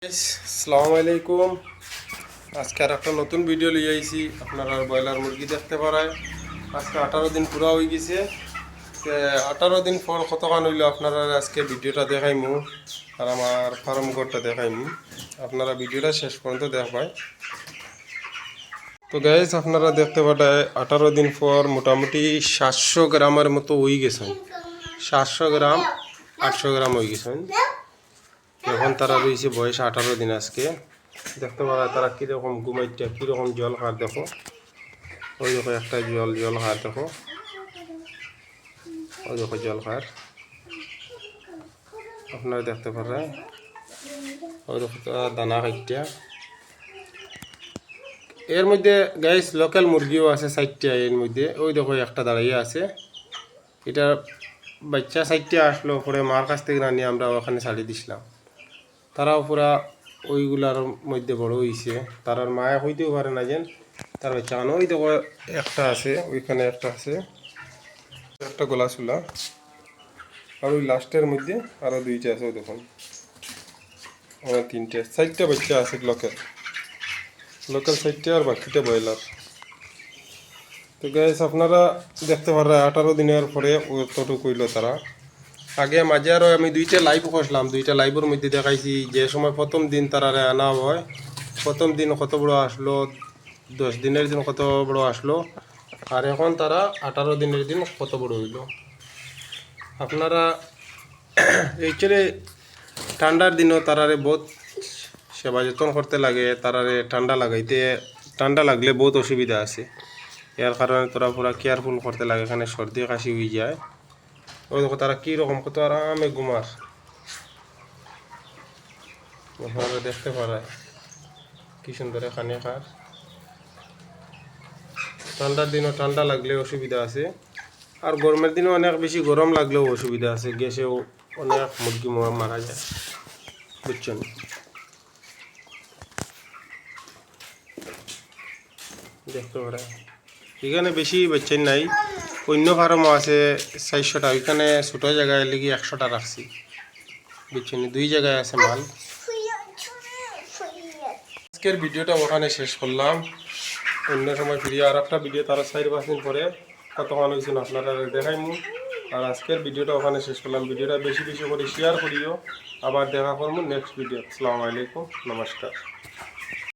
আসসালামু আলাইকুম। আজকে আর একটা নতুন ভিডিও লিয়ে আইছি। আপনারা ব্রয়লার মুরগি দেখতে পারায় আজকে 18 দিন পুরা হয়ে গেছে। 18 দিন পর কতক্ষণ হইলো আপনারা আজকে ভিডিওটা দেখাইমু আর আমার ফার্ম ঘরটা দেখাইমু। আপনারা ভিডিওটা শেষ পর্যন্ত দেখবাই। তো গাইস আপনারা দেখতে পাটায় 18 দিন পর মোটামুটি 700 গ্রামের মতো হয়ে গেছে। 700 গ্রাম 800 গ্রাম হয়ে গেছে। এখন তারা রয়েছে বয়স 18 দিন। আজকে দেখতে পারা তারা কীরকম ঘুমাইটা কীরকম জল খার দেখো। ওই দেখো একটা জল খার দেখো, ওই দেখো জল খার আপনারা দেখতে পারেন। ওই দেখো দানা খাইটা। এর মধ্যে গাইস লোকাল মুরগিও আছে 4টা। এর মধ্যে ওই দেখো একটা দাঁড়িয়ে আছে। এটা বাচ্চা 4টা আসলো, পরে মার কাছ থেকে না নিয়ে আমরা ওখানে ছাড়িয়ে দিছিলাম। তারাও পুরা ওইগুলার মধ্যে বড় হয়েছে। তার মায়া হইতেও পারে না যেন তার বাচ্চা আনো। ওই দেখো একটা আছে, ওইখানে একটা আছে, একটা গোলা চুলা। আর ওই লাস্টের মধ্যে আরো 2টা আছে। ওই দেখুন আমার 3টে 4টা বাচ্চা আছে লোকাল 4টা আর বাকিটা ব্রয়লার। তো গাইস আপনারা দেখতে পারেন 18 দিনের পরে অতটুকু হইল তারা। আগে মাঝে আরও আমি 2টা লাইভ করছিলাম। 2টা লাইভের মধ্যে দেখাইছি যে সময় প্রথম দিন তারা আনা হয়, প্রথম দিন কত বড় আসলো, 10 দিনের দিন কত বড় আসলো, আর এখন তারা 18 দিনের দিন কত বড় হইল। আপনারা অ্যাকচুয়ালি ঠান্ডার দিনও তারারে বহুত সেবা যত্ন করতে লাগে। তারারে ঠান্ডা লাগলে বহুত অসুবিধা আছে। এর কারণে তোরা পুরা কেয়ারফুল করতে লাগে। এখানে সর্দি কাশি হয়ে যায়। ওই দেখো তারা কীরকম কত আরামে ঘুমার আপনারা দেখতে পারায় কি সুন্দর এখানে খার। ঠান্ডার দিনও ঠান্ডা লাগলে অসুবিধা আছে, আর গরমের দিনও অনেক বেশি গরম লাগলেও অসুবিধা আছে। গ্যাসেও অনেক মুরগি মারা যায়, বুঝছেন। দেখতে পারে এখানে বেশি বাচ্চা নাই। অন্য ফার্মও আছে 400টা। এখানে ছোটো জায়গায় লেগে 100টা রাখছি, বুঝছেন। 2 জায়গায় আছে মাল। আজকের ভিডিওটা ওখানে শেষ করলাম। অন্য সময় ফিরিয়ে আর একটা ভিডিও তারা 4-5 দিন পরে কতক্ষণ হয়েছিল আপনারা দেখাইমু। আর আজকের ভিডিওটা ওখানে শেষ করলাম। ভিডিওটা বেশি বেশি করে শেয়ার করিও। আবার দেখা করবো নেক্সট ভিডিও। আসসালামু আলাইকুম, নমস্কার।